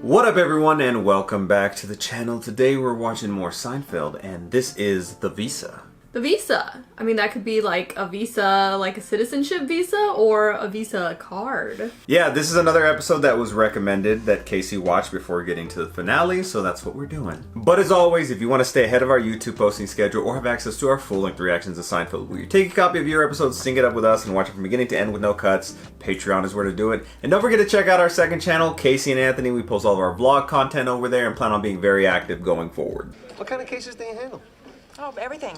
What up everyone and welcome back to the channel. Today we're watching more Seinfeld and this is The Visa. The visa. I mean, that could be like a visa, like a citizenship visa, or a visa card. Yeah, this is another episode that was recommended that Casey watched before getting to the finale, so that's what we're doing. But as always, if you want to stay ahead of our YouTube posting schedule or have access to our full-length reactions to Seinfeld, where you take a copy of your episodes, sync it up with us, and watch it from beginning to end with no cuts, Patreon is where to do it. And don't forget to check out our second channel, Casey and Anthony. We post all of our vlog content over there and plan on being very active going forward. What kind of cases do you handle? Oh, everything.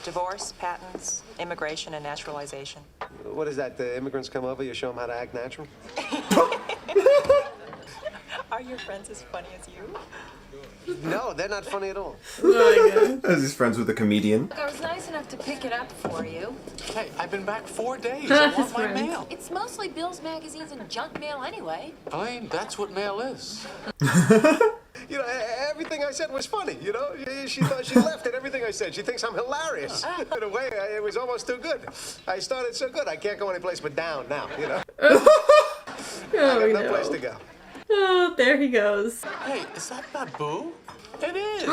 Divorce, patents, immigration, and naturalization. What is that? The immigrants come over, you show them how to act natural? Are your friends as funny as you? No, they're not funny at all. As he's friends with a comedian. I was nice enough to pick it up for you. Hey, I've been back 4 days. I want my mail. It's mostly Bill's magazines and junk mail anyway. Fine, that's what mail is. You know, everything I said was funny, you know? She thought she laughed at everything I said. She thinks I'm hilarious. In a way, it was almost too good. I started so good, I can't go anyplace but down now, you know? I got no place to go. Oh, there he goes. Hey, is that Baboo? It is.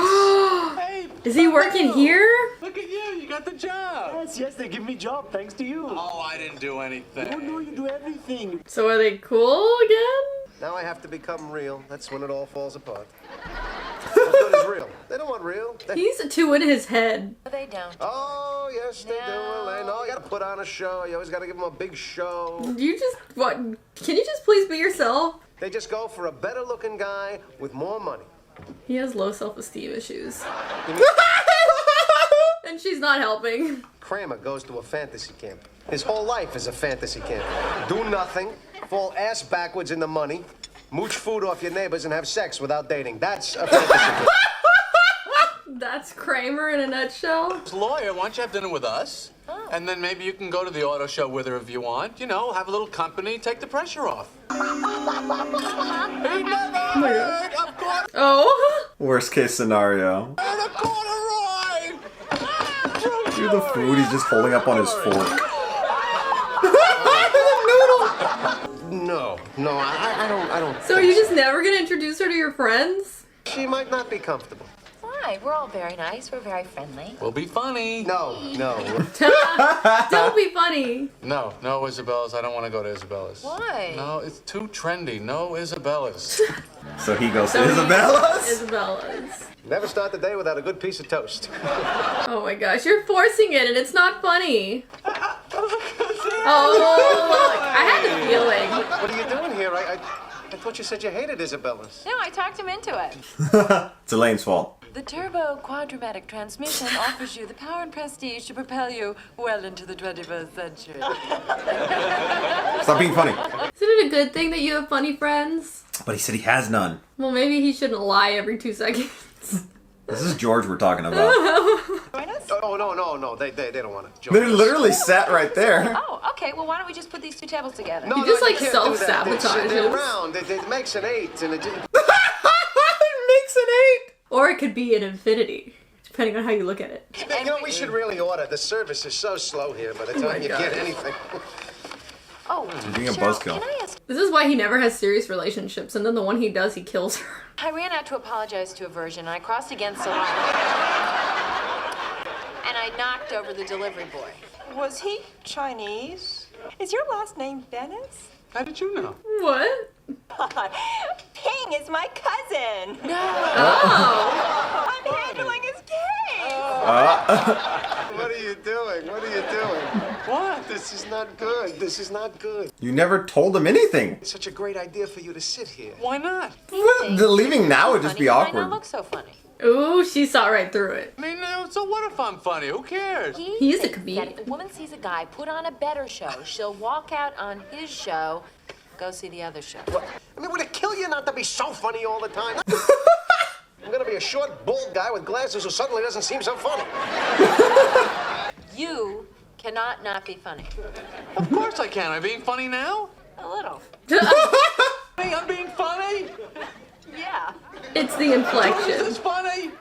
Hey, Is he working Baboo. here? Look at you got the job. Yes, they give me job thanks to you. Oh, I didn't do anything. Oh, no, you do everything. So are they cool again? Now I have to become real. That's when it all falls apart. What's good is real. They don't want real. He's too in his head. They don't. Oh, yes, they do. No. Well, they know. You gotta put on a show. You always gotta give them a big show. What? Can you just please be yourself? They just go for a better-looking guy with more money. He has low self-esteem issues. And she's not helping. Kramer goes to a fantasy camp. His whole life is a fantasy camp. Do nothing, fall ass backwards in the money, mooch food off your neighbors, and have sex without dating. That's a fantasy camp. That's Kramer in a nutshell. Lawyer, why don't you have dinner with us? And then maybe you can go to the auto show with her if you want. You know, have a little company, take the pressure off. He never heard of corduroy. Oh. Worst case scenario. See the food he's just holding up on his fork. No, I don't. So are you just never gonna introduce her to your friends? She might not be comfortable. Why? We're all very nice. We're very friendly. We'll be funny. No. Don't be funny. No, Isabella's. I don't want to go to Isabella's. Why? No, it's too trendy. No Isabella's. So he goes to Isabella's? Isabella's. Never start the day without a good piece of toast. Oh my gosh, you're forcing it and it's not funny. Oh, look, I had the feeling. What are you doing here? I thought you said you hated Isabella's. No, I talked him into it. It's Elaine's fault. The turbo quadramatic transmission offers you the power and prestige to propel you well into the 21st century. Stop being funny. Isn't it a good thing that you have funny friends? But he said he has none. Well, maybe he shouldn't lie every 2 seconds. This is George we're talking about. Oh, no. They don't want to join They us. literally sat right there. Oh, okay. Well, why don't we just put these two tables together? No, You just, like, you can't do that. self-sabotages. They're round. It makes an 8, and it didn't. It makes an 8. Or it could be an infinity, depending on how you look at it. You know, we should really order. The service is so slow here by the time you get anything. Oh, being a Cheryl, buzzkill. can I ask? This is why he never has serious relationships, and then the one he does, he kills her. I ran out to apologize to a virgin, and I crossed against a line. And I knocked over the delivery boy. Was he Chinese? Is your last name Venice? How did you know? What? Ping is my cousin. Oh. I'm handling his case. What are you doing? What? This is not good. This is not good. You never told him anything. It's such a great idea for you to sit here. Why not? The leaving now would just be Funny, but I awkward. don't look so funny. Ooh, she saw right through it. I mean, so what if I'm funny? Who cares? He is a thinks comedian. that if a woman sees a guy put on a better show, she'll walk out on his show, go see the other show. What? I mean, would it kill you not to be so funny all the time? I'm gonna be a short, bald guy with glasses who suddenly doesn't seem so funny. You cannot not be funny. Of course I can. Am I being funny now? A little. Hey, I'm being funny? Yeah. It's the Is inflection. this funny?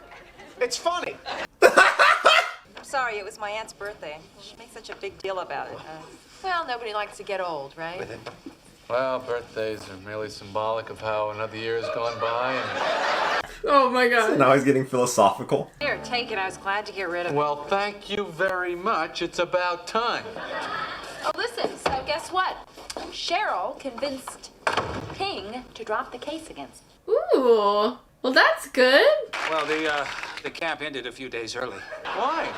It's funny. I'm sorry, it was my aunt's birthday. She makes such a big deal about it. Well, nobody likes to get old, right? Well, birthdays are merely symbolic of how another year has gone by. And... Oh my god. Now he's getting philosophical. Here, take it. I was glad to get rid of it. Well, thank you very much. It's about time. Oh, listen, so guess what? Cheryl convinced Ping to drop the case against me. Ooh. Well, that's good. Well, the camp ended a few days early. Why?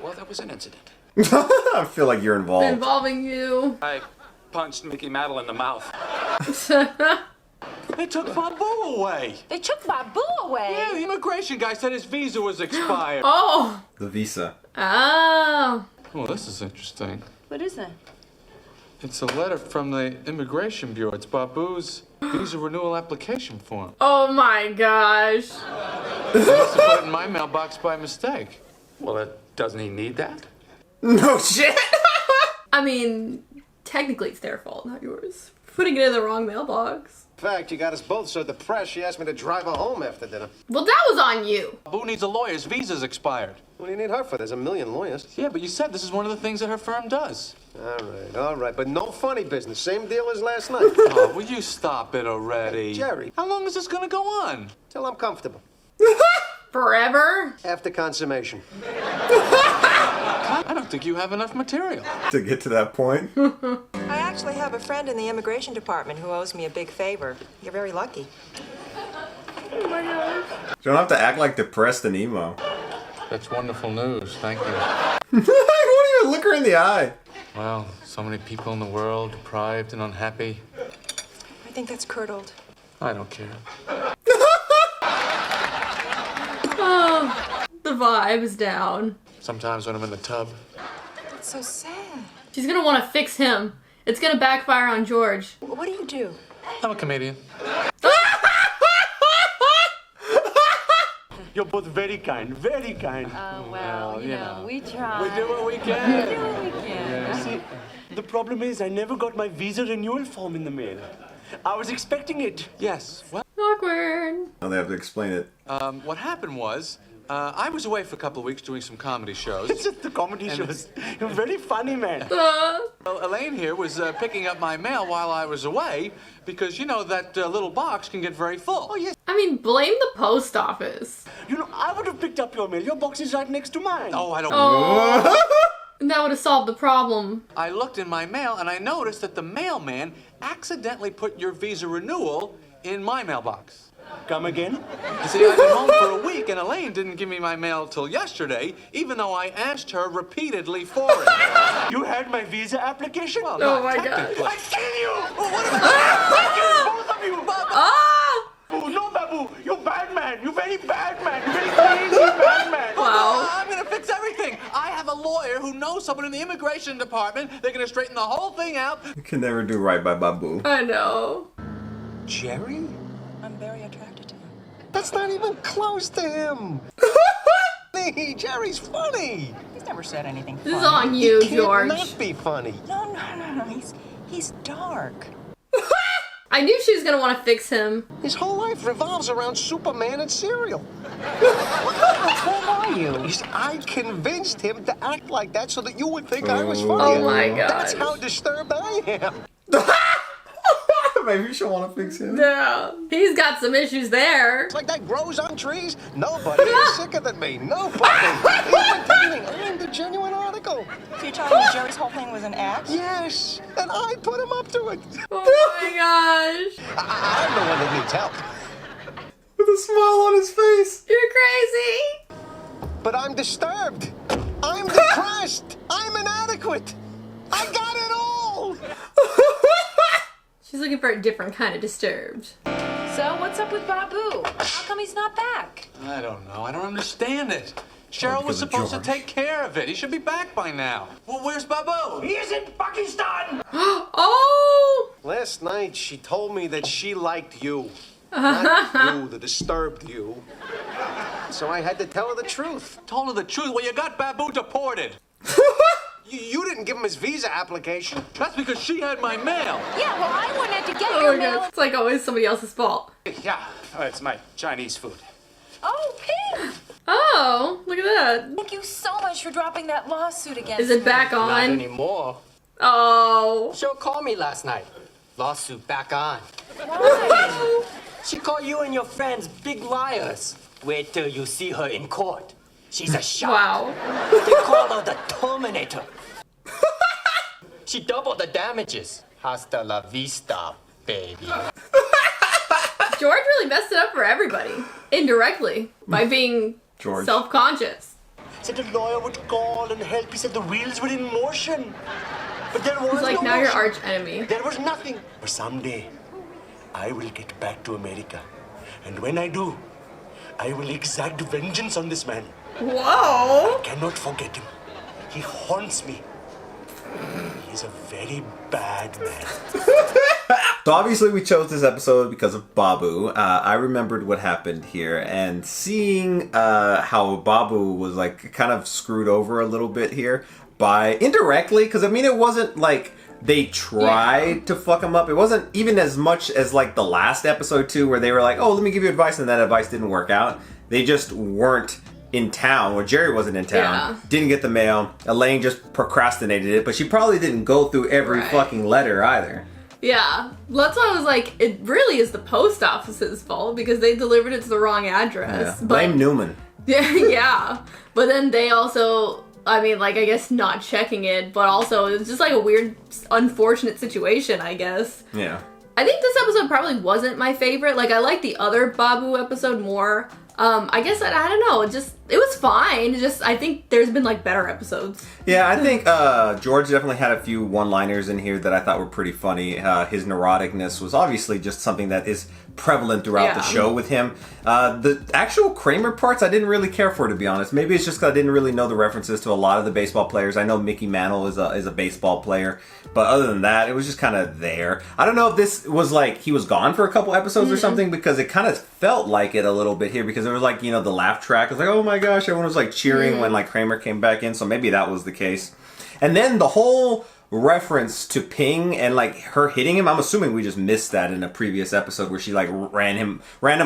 Well, there was an incident. I feel like you're involved. Involving you. I punched Mickey Mantle in the mouth. They took Baboo away. They took Baboo away. Yeah, the immigration guy said his visa was expired. Oh. The visa. Oh. Well, this is interesting. What is that? It's a letter from the Immigration Bureau. It's Baboo's visa renewal application form. Oh my gosh. I must have put it in my mailbox by mistake. Well, doesn't he need that? No shit. I mean, technically it's their fault, not yours. Putting it in the wrong mailbox. In fact, you got us both so depressed, she asked me to drive her home after dinner. Well, that was on you. Baboo needs a lawyer. His visa's expired. What do you need her for? There's a million lawyers. Yeah, but you said this is one of the things that her firm does. All right, but no funny business. Same deal as last night. Oh, will you stop it already? Jerry. How long is this gonna go on? Till I'm comfortable. Forever? After consummation. I don't think you have enough material. To get to that point. I actually have a friend in the immigration department who owes me a big favor. You're very lucky. Oh my gosh. You don't have to act like depressed and emo. That's wonderful news. Thank you. Won't even look her in the eye. Well, so many people in the world, deprived and unhappy. I think that's curdled. I don't care. Oh, the vibe is down. Sometimes when I'm in the tub. That's so sad. She's gonna want to fix him. It's gonna backfire on George. What do you do? I'm a comedian. You're both very kind, very kind. Well, you know, we try. We do what we can. We do what we can. See, the problem is I never got my visa renewal form in the mail. I was expecting it. Yes. Well, Awkward. Now they have to explain it. what happened was, I was away for a couple of weeks doing some comedy shows. It's just the comedy shows. You're very funny, man. Well, Elaine here was picking up my mail while I was away because, you know, that little box can get very full. Oh, yes. I mean, blame the post office. You know, I would have picked up your mail. Your box is right next to mine. Oh, I don't And that would have solved the problem. I looked in my mail and I noticed that the mailman accidentally put your visa renewal in my mailbox. Come again? You see, I've been home for a week and Elaine didn't give me my mail till yesterday, even though I asked her repeatedly for it. You had my visa application? Well, Oh not my God. technically. I kill you! What I kill both of you! Ah! Oh, no, Baboo! You're bad man! You're very bad man! You're very crazy bad man! Wow. I'm gonna fix everything. I have a lawyer who knows someone in the immigration department. They're gonna straighten the whole thing out. You can never do right by Baboo. I know. Jerry? I'm very attracted to him. That's not even close to him. Funny. Jerry's funny. He's never said anything This is funny. on you, He can't George. not be funny. No. He's dark. I knew she was gonna want to fix him. His whole life revolves around Superman and cereal. Who are you? You see, I convinced him to act like that so that you would think I was funny. Oh my God. That's how disturbed I am. Maybe she'll want to fix him. Yeah. He's got some issues there. It's like that grows on trees. Nobody is sicker than me. Nobody. Entertaining. I'm the genuine article. So you're telling me Jerry's whole thing was an act? Yes, and I put him up to it. Oh my gosh. I'm the one that needs help. With a smile on his face. You're crazy. But I'm disturbed. I'm depressed. I'm inadequate. I got it all. She's looking for a different kind of disturbed. So what's up with Baboo? How come he's not back? I don't know. I don't understand it. Cheryl because was of supposed to George. take care of it. He should be back by now. Well, where's Baboo? He is in Pakistan! Oh! Last night, she told me that she liked you. Not you, the disturbed you. So I had to tell her the truth. Told her the truth. Well, you got Baboo deported. You didn't give him his visa application. That's because she had my mail. Yeah, well, I went in to get Oh your my mail. God. It's like always somebody else's fault. Yeah, it's my Chinese food. Oh, Ping! Oh, look at that. Thank you so much for dropping that lawsuit against Is it me. back Not on? anymore. Oh. She'll call me last night. Lawsuit back on. She called you and your friends big liars. Wait till you see her in court. She's a shark. Wow. They call her the Terminator. She doubled the damages. Hasta la vista, baby. George really messed it up for everybody, indirectly, by being self-conscious. Said a lawyer would call and help. He said the wheels were in motion. But there was He's like, no now your motion. arch enemy. There was nothing. But someday, I will get back to America. And when I do, I will exact vengeance on this man. Whoa! I cannot forget him. He haunts me. He's a very bad man. So obviously we chose this episode because of Baboo. I remembered what happened here, and seeing how Baboo was like kind of screwed over a little bit here by indirectly, because I mean it wasn't like they tried to fuck him up. It wasn't even as much as like the last episode too, where they were like, oh, let me give you advice, and that advice didn't work out. They just weren't in town, or Jerry wasn't in town, didn't get the mail. Elaine just procrastinated it, but she probably didn't go through every fucking letter either. Yeah, that's why I was like, it really is the post office's fault because they delivered it to the wrong address. Yeah. Blame Newman. Yeah, but then they also, I mean, like, I guess not checking it, but also it's just like a weird, unfortunate situation, I guess. Yeah. I think this episode probably wasn't my favorite. Like, I like the other Baboo episode more. I guess, I don't know, it was fine. Just, I think there's been, like, better episodes. Yeah, I think George definitely had a few one-liners in here that I thought were pretty funny. His neuroticness was obviously just something that is prevalent throughout the show with him. The actual Kramer parts I didn't really care for, to be honest. Maybe it's just because I didn't really know the references to a lot of the baseball players. I know Mickey Mantle is a baseball player, but other than that, it was just kind of there. I don't know if this was like he was gone for a couple episodes or something, because it kind of felt like it a little bit here, because there was like, you know, the laugh track. It was like, oh my gosh, everyone was like cheering when like Kramer came back in, so maybe that was the case. And then the whole reference to Ping and like her hitting him, I'm assuming we just missed that in a previous episode where she like ran him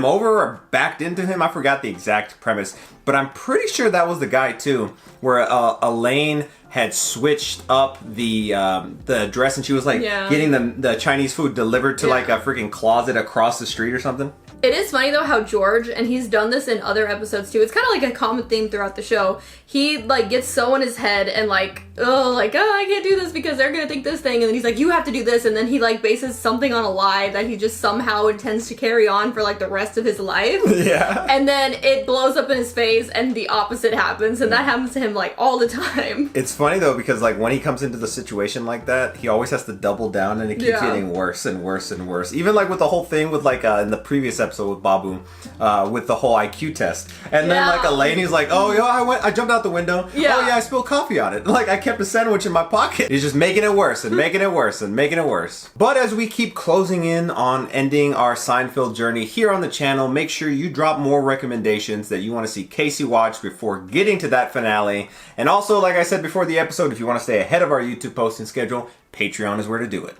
over or backed into him. I forgot the exact premise, but I'm pretty sure that was the guy too, where Elaine had switched up the address and she was like getting the Chinese food delivered to like a freaking closet across the street or something. It is funny though how George, and he's done this in other episodes too, it's kind of like a common theme throughout the show. He like gets so in his head and like, oh, I can't do this because they're gonna think this thing, and then he's like, you have to do this, and then he like bases something on a lie that he just somehow intends to carry on for like the rest of his life. Yeah. And then it blows up in his face and the opposite happens, and that happens to him like all the time. It's funny though, because like when he comes into the situation like that, he always has to double down, and it keeps getting worse and worse and worse. Even like with the whole thing with like in the previous episode with Baboo, with the whole IQ test, and then like Elaine, he's like, oh, yo, I jumped out the window. Yeah. Oh yeah, I spilled coffee on it. Like I kept a sandwich in my pocket. He's just making it worse and making it worse and making it worse. But as we keep closing in on ending our Seinfeld journey here on the channel, make sure you drop more recommendations that you want to see Casey watch before getting to that finale. And also, like I said before the episode, if you want to stay ahead of our YouTube posting schedule, Patreon is where to do it.